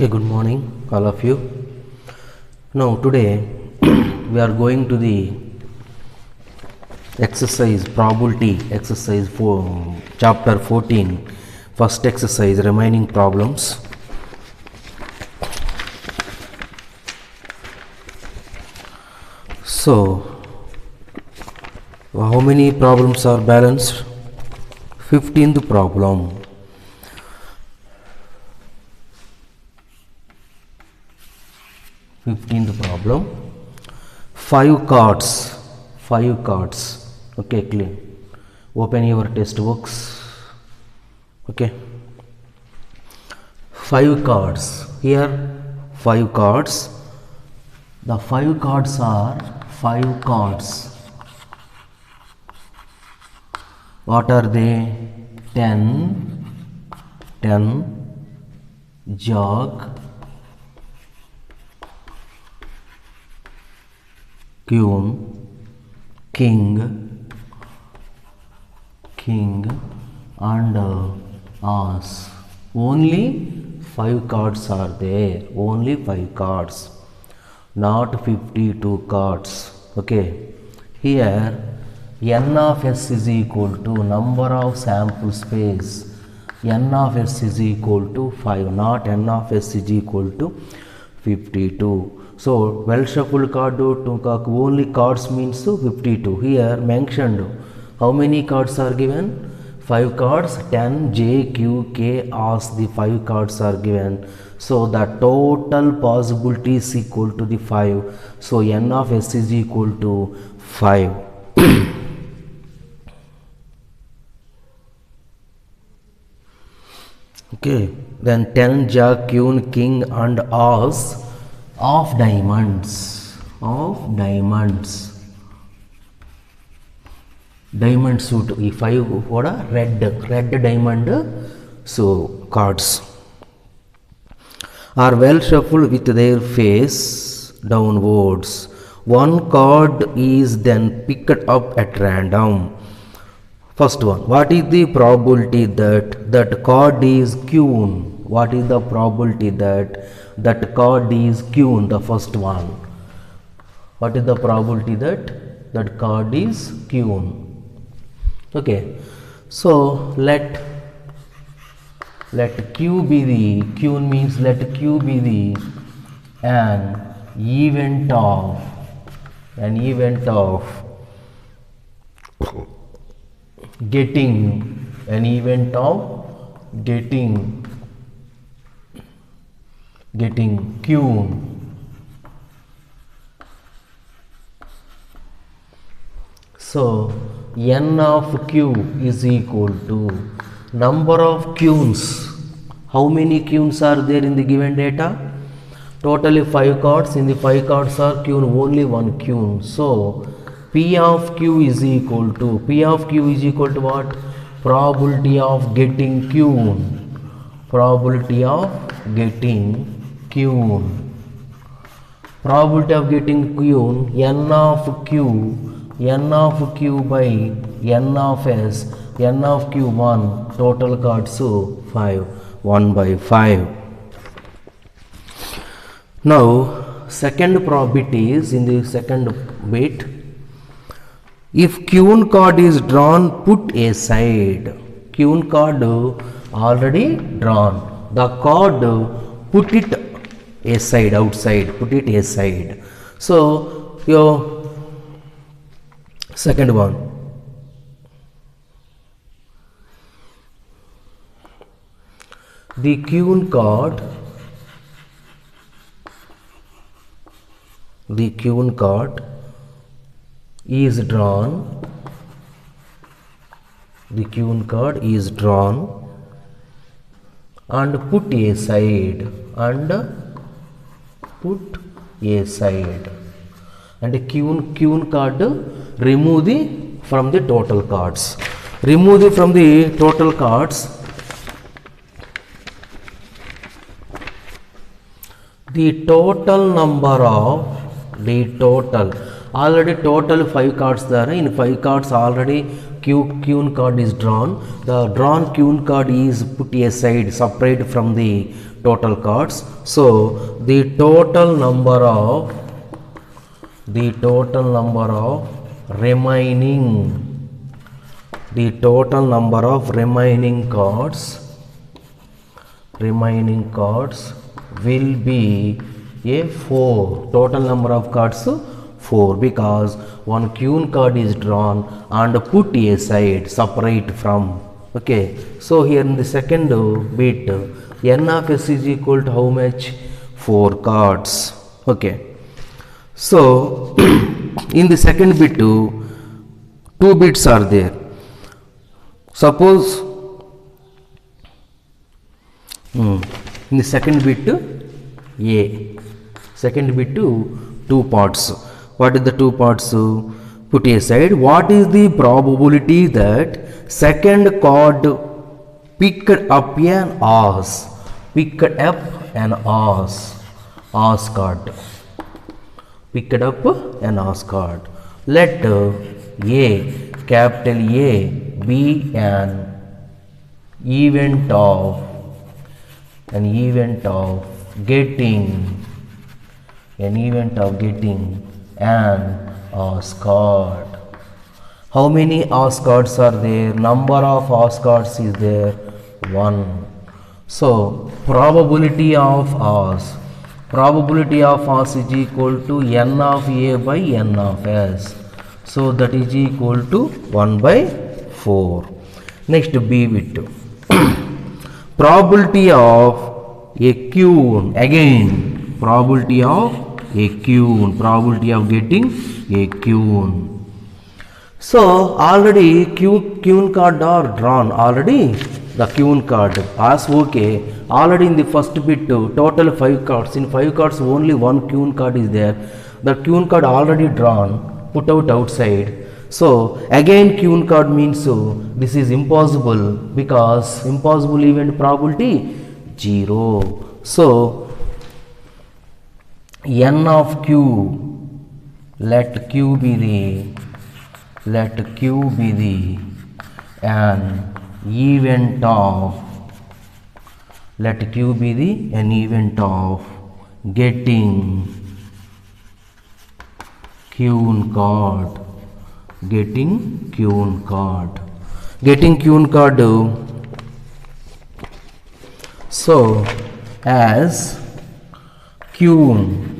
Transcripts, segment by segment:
Okay, good morning, all of you. Now, today we are going to the exercise probability exercise for chapter 14, first exercise, remaining problems. So, how many problems are balanced? 15th problem. Five cards. Okay, clean. Open your textbooks. Okay. 5 cards. Here 5 cards. The 5 cards are 5 cards. What are they? 10, Jack, Queen, King and Ace. Only 5 cards are there. Only 5 cards. Not 52 cards. Okay. Here n of s is equal to number of sample space. N of s is equal to 5. Not n of s is equal to 52. So, well shuffled card to only cards means 52. Here mentioned how many cards are given? 5 cards, 10, J, Q, K, Ace, the 5 cards are given. So, the total possibility is equal to the 5. So, n of s is equal to 5. Okay, then 10, Jack, Queen, King and Ace of diamonds. Diamond suit. If I what a red diamond. So cards are well shuffled with their face downwards. One card is then picked up at random. First one, what is the probability that card is queen? What is the probability that card is queen? The first one. What is the probability that card is queen? Okay. So let Q be the queen means let Q be the an event of getting queen. So n of q is equal to number of queens. How many queens are there in the given data? Totally 5 cards. In the 5 cards are queen, only one queen. So P of q is equal to what? Probability of getting queen. Probability of getting queen n of q by n of s. N of q 1, total cards so 5, 1 by 5. Now second probability is in the second bit. If queen card is drawn, put aside. Queen card already drawn. The card put it aside, outside. Put it aside. So your second one. The queen card is drawn. The queen card is drawn and put aside. And the queen card remove from the total cards. Remove from the total cards. The total number of Already total 5 cards there. In 5 cards already queen card is drawn. The drawn queen card is put aside, separate from the total cards. So the total number of remaining cards will be a 4. Total number of cards 4, because one queen card is drawn and put aside, separate from. Okay, so here in the second bit, n of s is equal to how much? 4 cards. Okay, so in the second bit 2 bits are there. Suppose in the second bit A, second bit 2 parts. What is the 2 parts? Put aside. What is the probability that second card picked up an ace? Picked up an ace card. Picked up an ace card. Let A, capital A, be an event of getting an ace card. How many ace cards are there? Number of ace cards is there? 1. So probability of ace is equal to n of a by n of s. So that is equal to 1 by 4. Next B bit. Probability of a queen. Again, probability of a queen. Probability of getting a queen. So already queen card are drawn. Already the queen card as okay. Already in the first bit total 5 cards. In 5 cards only one queen card is there. The queen card already drawn, put out outside. So again queen card means this is impossible, because impossible event probability 0. So n of q, let q be the an event of, let q be the an event of getting queen card. Getting queen card. So as queen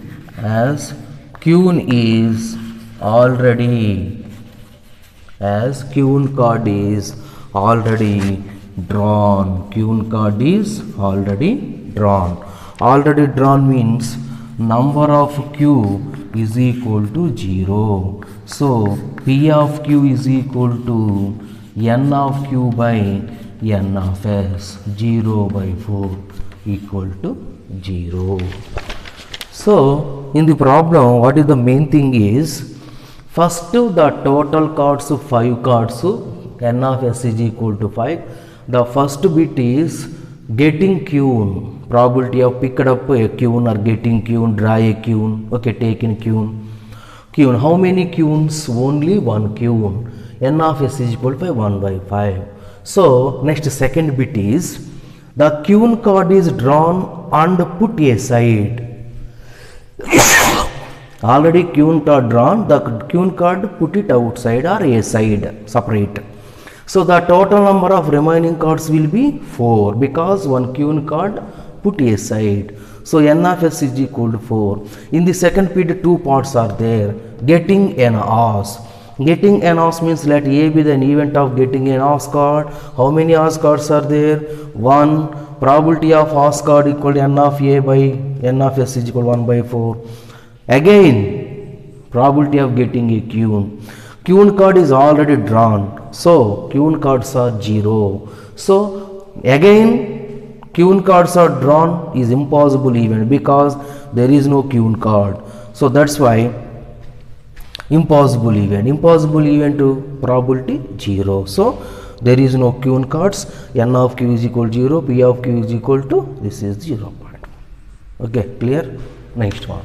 is already, as queen card is already drawn. Queen card is already drawn. Already drawn means number of q is equal to 0. So P of q is equal to n of q by n of s. 0 by 4 equal to 0. So in the problem, what is the main thing is, first the total cards 5 cards, n of s is equal to 5. The first bit is getting queen. Probability of picked up a queen or getting queen, draw a queen. Okay, taking queen. How many queens? Only one queen. N of s is equal to 1 by 5. So next second bit is the queen card is drawn and put aside. Already queen card drawn, the queen card put it outside or aside, separate. So the total number of remaining cards will be 4, because one queen card put aside. So n of s is equal to 4. In the second bit 2 parts are there. Getting an ace. Getting an ace means let A be the event of getting an ace card. How many ace cards are there? 1. Probability of ace card equal to n of A by n of s is equal to 1 by 4. Again, probability of getting a queen. Queen card is already drawn. So queen cards are 0. So again queen cards are drawn is impossible event, because there is no queen card. So that's why impossible event to probability 0. So there is no queen cards. N of q is equal to 0. P of q is equal to, this is 0 point. Okay, clear? Next one.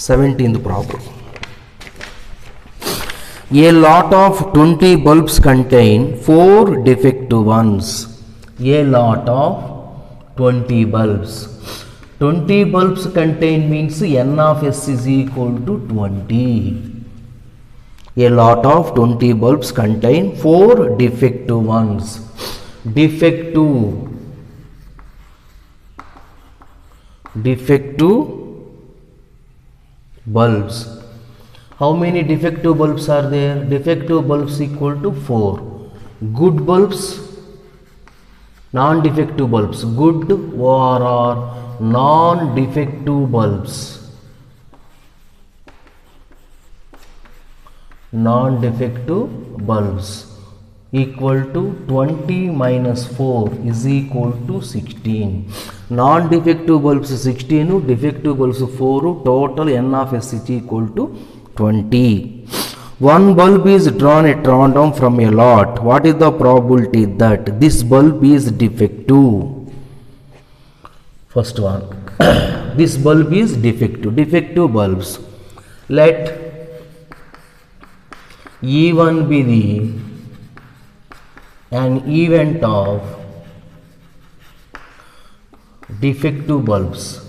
17th problem. A lot of 20 bulbs contain 4 defective ones. A lot of 20 bulbs. 20 bulbs contain means n of s is equal to 20. A lot of 20 bulbs contain 4 defective ones. Defective bulbs. How many defective bulbs are there? Defective bulbs equal to 4. Good bulbs, non-defective bulbs. Good or non-defective bulbs. Non-defective bulbs equal to 20 minus 4 is equal to 16. Non-defective bulbs 16, defective bulbs 4, total n of s is equal to 20. One bulb is drawn at random from a lot. What is the probability that this bulb is defective? First one. This bulb is defective. Defective bulbs. Let E1 be an event of defective bulbs.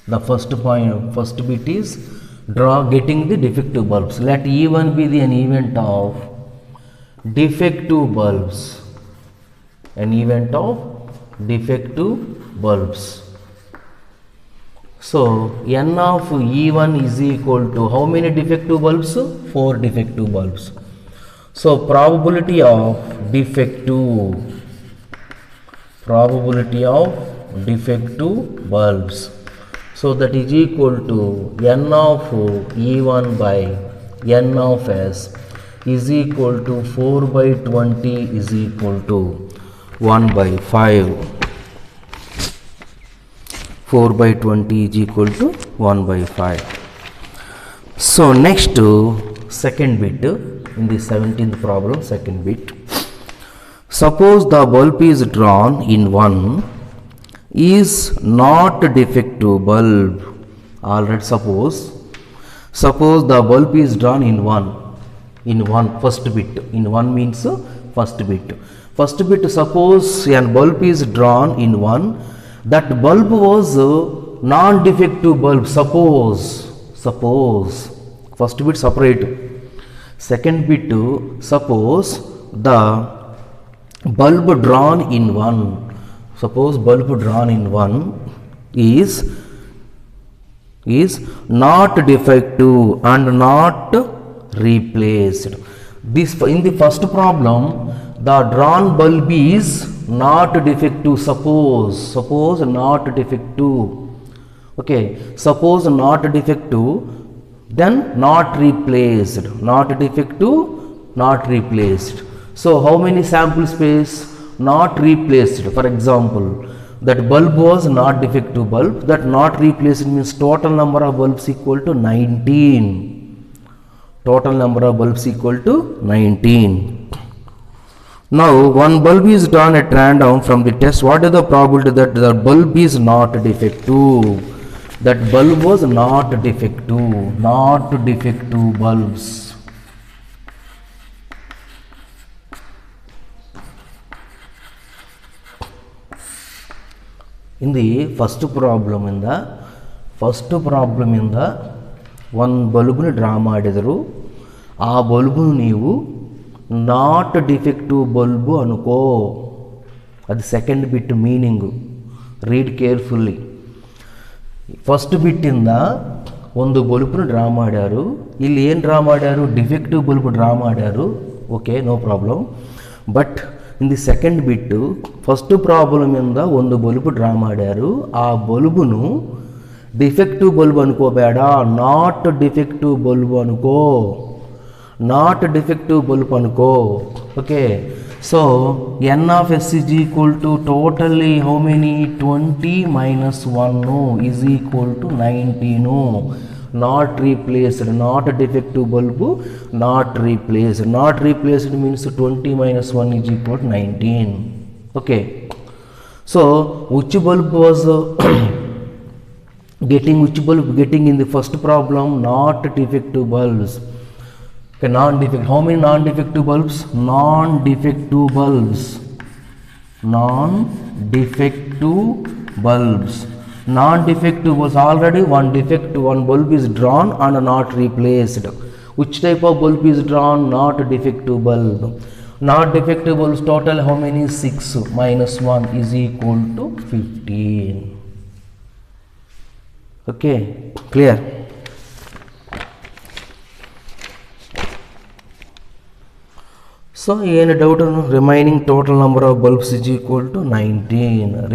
The first bit is getting the defective bulbs. Let E1 be an event of defective bulbs. An event of defective bulbs. So n of E1 is equal to how many defective bulbs? 4 defective bulbs. So probability of defective bulbs. So that is equal to n of E1 by n of s is equal to 4 by 20 is equal to 1 by 5. 4 by 20 is equal to 1 by 5. So next second bit in the 17th problem, second bit. Suppose the bulb is drawn in 1 is not defective bulb. Alright, suppose the bulb is drawn in 1 first bit. In 1 means first bit. First bit, suppose a bulb is drawn in 1. That bulb was non-defective bulb. Suppose first bit separate. Second bit, suppose the bulb drawn in 1. Suppose bulb drawn in 1 is not defective and not replaced. This in the first problem, the drawn bulb is not defective. Suppose not defective. Okay, suppose not defective, then not replaced. Not defective, not replaced. So how many sample space? Not replaced. For example, that bulb was not defective bulb. That not replaced means total number of bulbs equal to 19. Total number of bulbs equal to 19. Now one bulb is drawn at random from the test. What is the probability that the bulb is not defective? That bulb was not defective. Not defective bulbs. In the first problem one bulb ni draw ಮಾಡಿದರು. ಆ bulb ನೀವು not defective bulb ಅನ್ಕೋ. ಅದು second bit meaning. Read carefully. First ಬಿಟ್ಟಿಂದ ಒಂದು ಬಲ್ಬ್ನ draw ಮಾಡ್ಯಾರು. ಇಲ್ಲಿ ಏನು ಡ್ರಾ ಮಾಡ್ಯಾರು? ಡಿಫೆಕ್ಟಿವ್ ಬಲ್ಬ್ ಡ್ರಾ ಮಾಡ್ಯಾರು. Okay, no problem. But in the second bit first ಪ್ರಾಬ್ಲಮಿಂದ ಒಂದು ಬಲ್ಬ್ ಡ್ರಾ ಮಾಡ್ಯಾರು. ಆ ಬಲ್ಬ್ನು ಡಿಫೆಕ್ಟಿವ್ ಬಲ್ಬ್ ಅನ್ಕೋಬೇಡ, ನಾಟ್ ಡಿಫೆಕ್ಟಿವ್ ಬಲ್ಬ್ ಅನ್ಕೋ. ನಾಟ್ ಡಿಫೆಕ್ಟಿವ್ ಬಲ್ಬ್ ಅನ್ಕೋ. Okay, so N of S is equal to totally how many? 20 minus 1 is equal to 19. Not replaced, not defective bulb, not replaced. Not replaced means 20 minus 1 is equal to 19. Okay, So which bulb was getting in the first problem? Not defective bulbs. Okay, non-defective. How many non-defective bulbs? Non-defective bulbs. Non-defective bulbs. Non-defective bulbs. Already one bulb is drawn and not replaced. Which type of bulb is drawn? Not defective bulb. Not defective bulbs total how many? 6 minus 1 is equal to 15. Okay, clear? So any doubt on remaining total number of bulbs is equal to 19.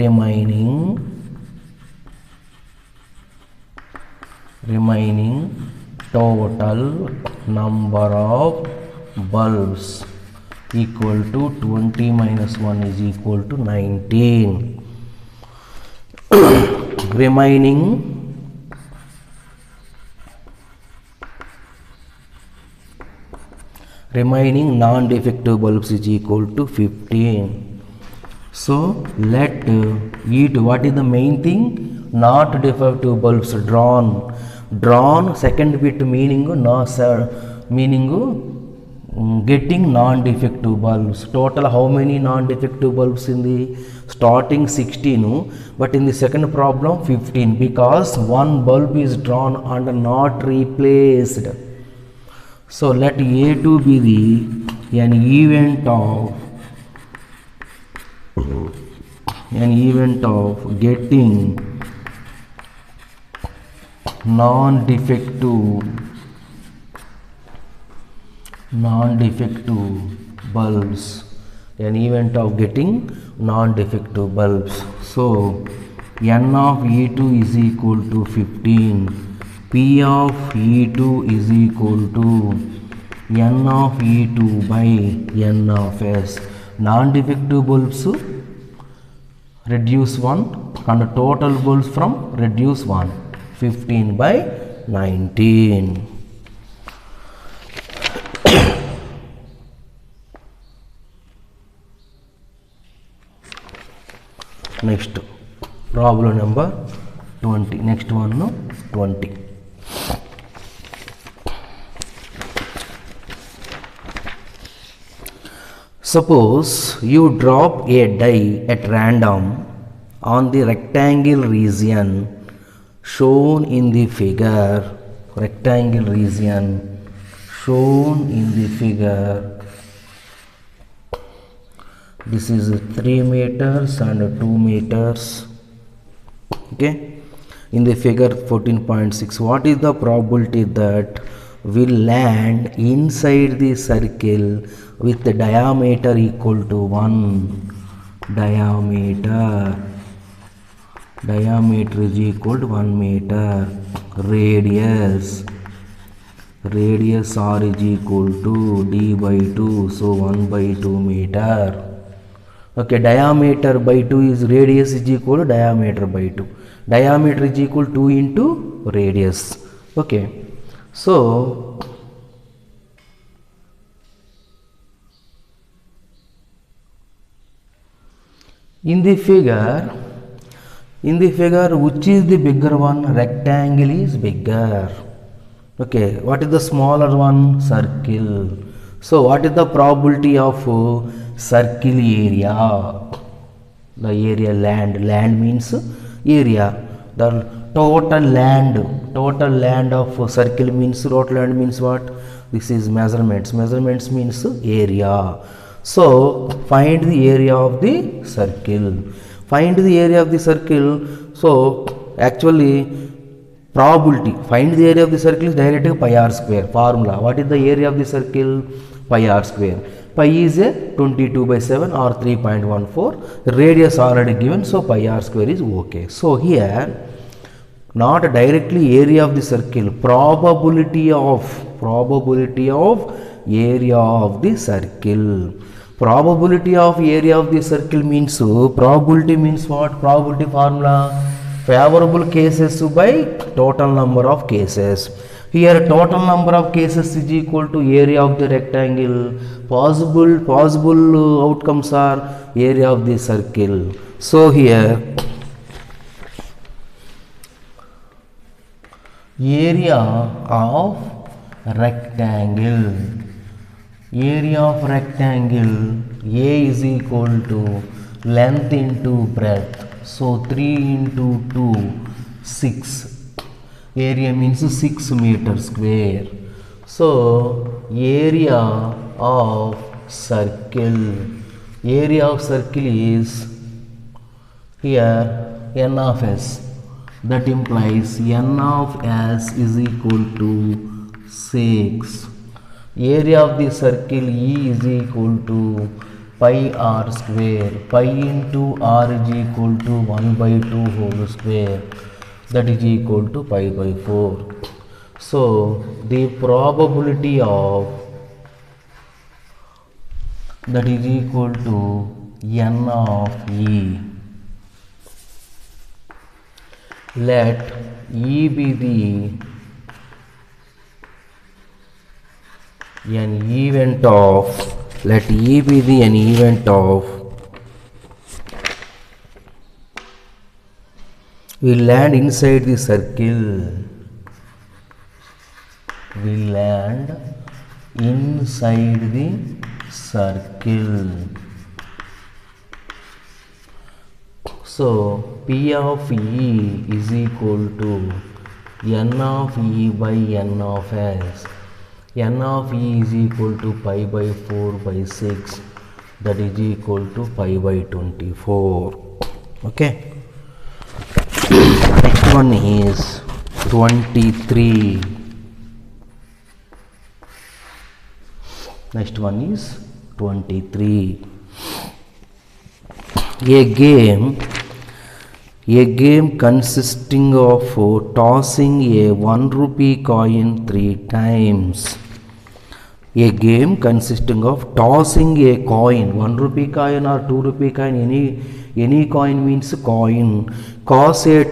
Remaining total number of bulbs equal to 20 minus 1 is equal to 19. Remaining non-defective bulbs is equal to 15. So let it, what is the main thing? Not defective bulbs drawn second bit meaning no sir, meaning getting non-defective bulbs. Total how many non-defective bulbs in the starting? 16, but in the second problem 15, because one bulb is drawn and not replaced. So let A2 be an event of getting non-defective bulbs, an event of getting non-defective bulbs. So n of E2 is equal to 15. P of E2 is equal to n of E2 by n of S. Non-defective bulbs reduce 1 and total bulbs from reduce 1. 15 by 19. Next problem number 20. Next one, no? 20. Suppose you drop a die at random on the rectangle region shown in the figure. Rectangle region shown in the figure. This is 3 meters and 2 meters. Okay. In the figure 14.6, what is the probability that will land inside the circle with the diameter equal to 1? Diameter is equal to 1 meter. Radius R is equal to d by 2, so 1 by 2 meter. Okay, diameter by 2 is radius is equal to diameter by 2. Diameter is equal to 2 into radius. Okay, so in the figure which is the bigger one? Rectangle is bigger. Okay, what is the smaller one? Circle. So what is the probability of circle area? The area land means area. The total land of circle means, total land means what? This is measurements means area. So find the area of the circle. So actually probability, find the area of the circle is directly pi r square. Formula, what is the area of the circle? Pi r square. Pi is a 22 by 7 or 3.14. Radius already given, so pi r square is okay. So here not directly area of the circle, probability of area of the circle. Probability of area of the circle means, probability means what? Probability formula, favorable cases by total number of cases. Here total number of cases is equal to area of the rectangle. Possible outcomes are area of the circle. So here area of rectangle, area of rectangle A is equal to length into breadth, so 3 into 2 6, area means 6 meter square. So area of circle, area of circle is here n of s, that implies n of s is equal to 6. Area of the circle E is equal to pi r square, pi into r is equal to 1 by 2 whole square, that is equal to pi by 4. So the probability of that is equal to n of E. Let E be the an event of, let E be the an event of, we land inside the circle, we land inside the circle. So P of E is equal to n of E by n of s. N of E is equal to pi by 4 by 6, that is equal to pi by 24. Okay. Next one is 23. Next one is 23. A game consisting of tossing a 1 rupee coin 3 times. A game consisting of tossing a coin, 1 rupee coin or 2 rupee coin, any coin means coin. Toss a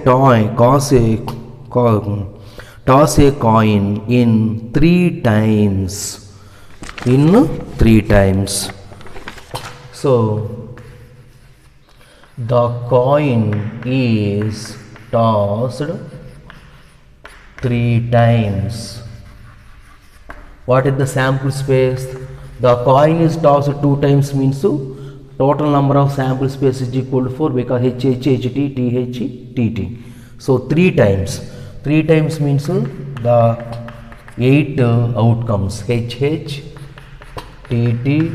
coin in 3 times. In 3 times. So the coin is tossed 3 times. What is the sample space? The coin is tossed 2 times means total number of sample space is equal to 4 because HHHT, THTT. So 3 times. 3 times means the 8 outcomes HH, TT,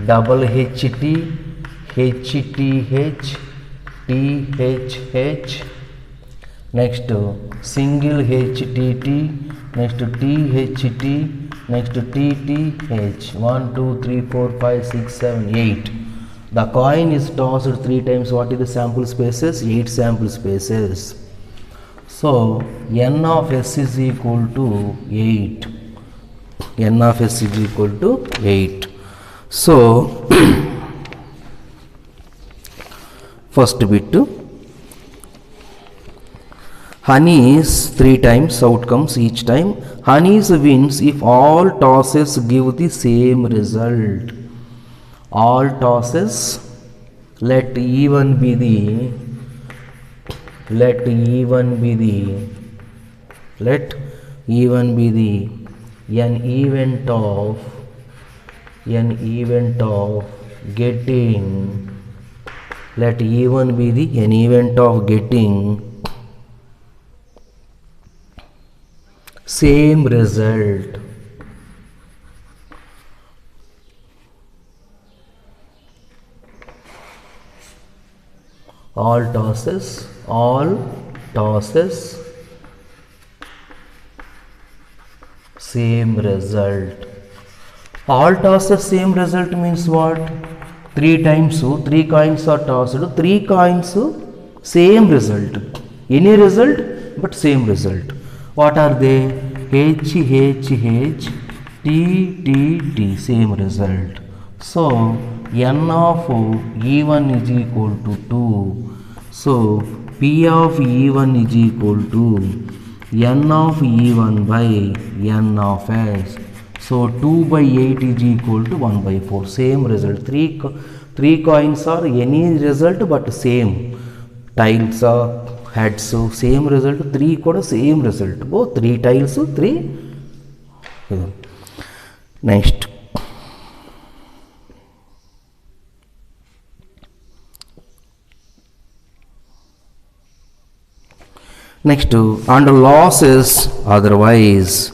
double HT, HTH, THH, next single HTT, next THT, next TTH. 1, 2, 3, 4, 5, 6, 7, 8. The coin is tossed 3 times. What is the sample spaces? 8 sample spaces. So n of s is equal to 8. N of s is equal to 8. So first bit, Honeys 3 times outcomes each time. Honeys wins if all tosses give the same result. All tosses, let even be the an event of getting, let even be the an event of getting same result. All tosses same result. All tosses same result means what? 3 times, 3 coins are tossed, 3 coins same result. Any result but same result. What are they? H, H, H, T, T, T, same result. So n of E1 is equal to 2. So P of E1 is equal to n of E1 by n of s. So 2 by 8 is equal to 1 by 4. Same result. 3 3 coins are any result but same. Tiles are heads, same result. 3 kuda same result. Both 3 tiles, 3. Next. Next, under losses otherwise,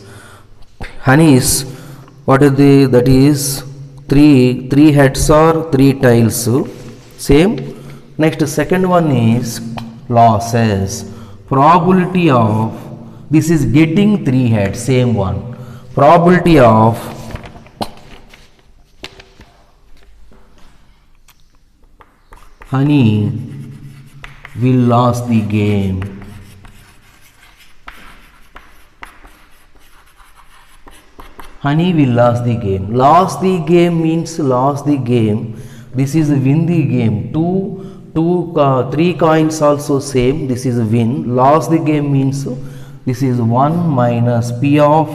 honeys, what is the, that is 3 heads or 3 tiles, same. Next, second one is losses, probability of, this is getting 3 heads, same one, probability of honey will lose the game. Honey will lose the game. Lose the game means lose the game. This is win the game. 3 coins also same. This is win. Lose the game means this is 1 minus P of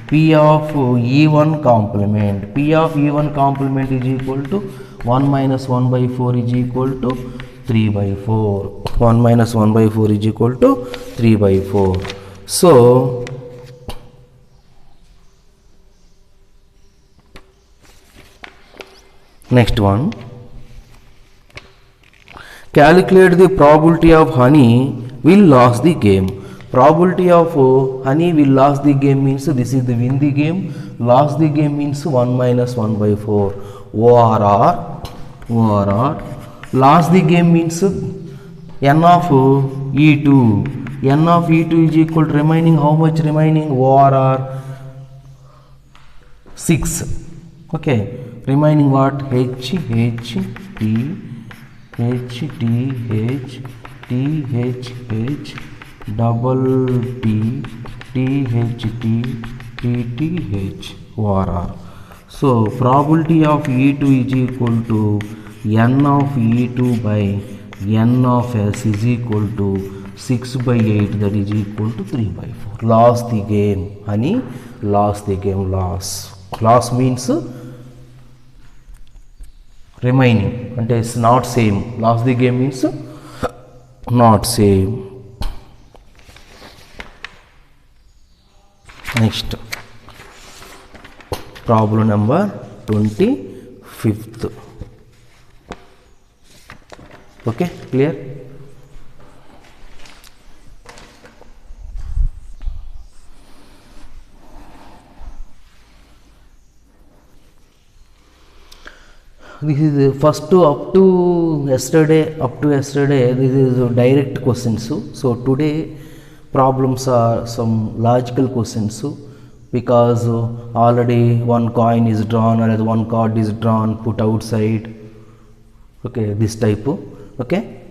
E1 complement. P of E1 complement is equal to 1 minus 1 by 4 is equal to 3 by 4. 1 minus 1 by 4 is equal to 3 by 4. So, next one, calculate the probability of honey will lose the game. Probability of honey will lose the game means this is the win the game. Lose the game means 1 minus 1 by 4. ORR. Lose the game means n of E2. N of E2 is equal to remaining, how much remaining? ORR 6. Okay. Remaining what? H, T, double T, H, ORR. So, probability of E2 is equal to N of E2 by N of S is equal to 6 by 8, that is equal to 3 by 4. Lost the game. Honey, lost the game, loss. Loss means remaining, and it's not same. Lost the game means not same. Next, problem number 25th. Okay, clear? This is first up to yesterday, this is direct questions. So today problems are some logical questions, because already one coin is drawn or one card is drawn, put outside. Okay, this type. Okay.